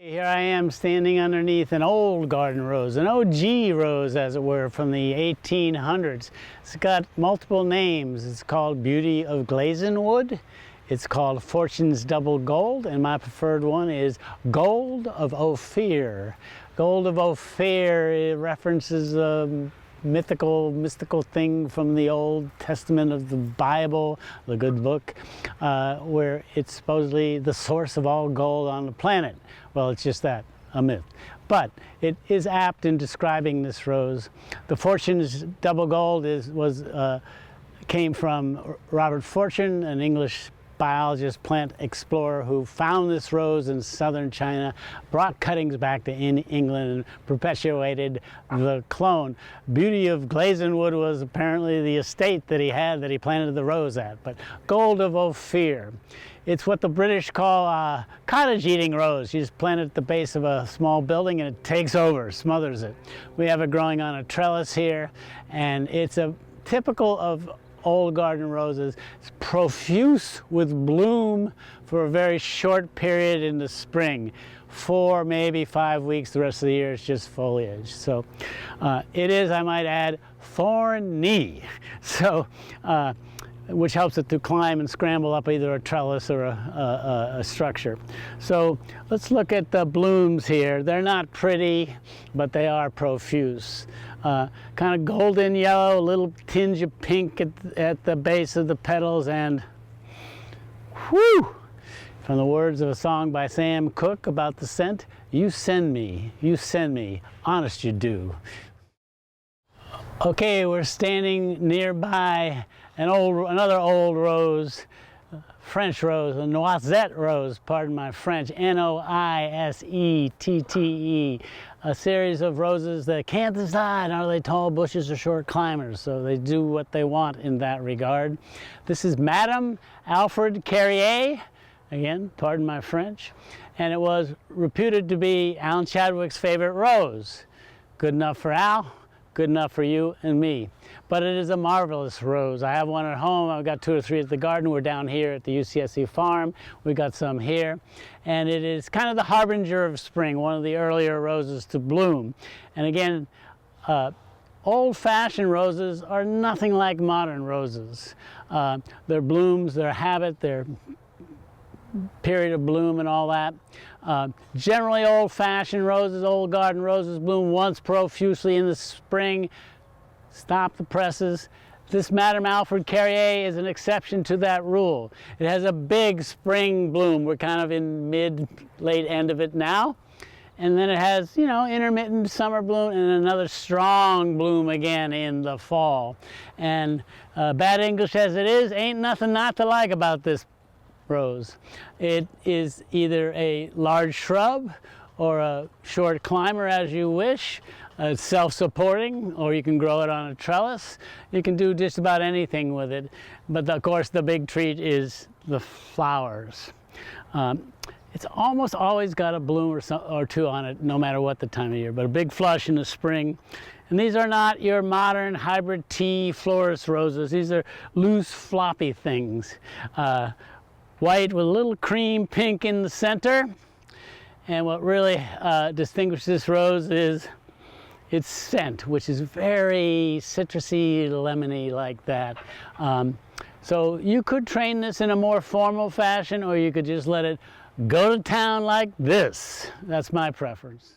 Here I am standing underneath an old garden rose, an OG rose as it were, from the 1800s. It's got multiple names. It's called Beauty of Glazenwood. It's called Fortune's Double Gold, and my preferred one is Gold of Ophir. Gold of Ophir, it references a mystical thing from the Old Testament of the Bible, the good book, where it's supposedly the source of all gold on the planet. Well, it's just that, a myth. But it is apt in describing this rose. The Fortune's Double Gold came from Robert Fortune, an English biologist, plant explorer, who found this rose in southern China, brought cuttings back to England, and perpetuated the clone. Beauty of Glazenwood was apparently the estate that he had, that he planted the rose at. But Gold of Ophir, it's what the British call a cottage-eating rose. You just plant it at the base of a small building and it takes over, smothers it. We have it growing on a trellis here, and it's a typical of old garden roses. It's profuse with bloom for a very short period in the spring. 4, maybe 5 weeks. The rest of the year it's just foliage. So it is, I might add, thorny. So which helps it to climb and scramble up either a trellis or a structure. So let's look at the blooms here. They're not pretty, but they are profuse. Kind of golden yellow, a little tinge of pink at the base of the petals, and whew! From the words of a song by Sam Cooke about the scent, you send me, honest you do. Okay, we're standing nearby another old rose, French rose, a noisette rose, pardon my French, N-O-I-S-E-T-T-E, a series of roses that can't decide are they tall bushes or short climbers, so they do what they want in that regard. This is Madame Alfred Carrier, again, pardon my French, and it was reputed to be Alan Chadwick's favorite rose. Good enough for Al, good enough for you and me. But it is a marvelous rose. I have one at home. I've got 2 or 3 at the garden. We're down here at the UCSC farm. We got some here. And it is kind of the harbinger of spring, one of the earlier roses to bloom. And again, old-fashioned roses are nothing like modern roses. Their blooms, their habit, their period of bloom and all that. Generally old-fashioned roses, old garden roses, bloom once profusely in the spring, stop the presses. This Madame Alfred Carrier is an exception to that rule. It has a big spring bloom. We're kind of in late end of it now. And then it has, you know, intermittent summer bloom and another strong bloom again in the fall. And bad English as it is, ain't nothing not to like about this rose. It is either a large shrub or a short climber, as you wish. It's self-supporting, or you can grow it on a trellis. You can do just about anything with it. But of course the big treat is the flowers. It's almost always got a bloom or two on it, no matter what the time of year, but a big flush in the spring. And these are not your modern hybrid tea florist roses. These are loose, floppy things. White with a little cream pink in the center. And what really distinguishes this rose is its scent, which is very citrusy, lemony like that. So you could train this in a more formal fashion, or you could just let it go to town like this. That's my preference.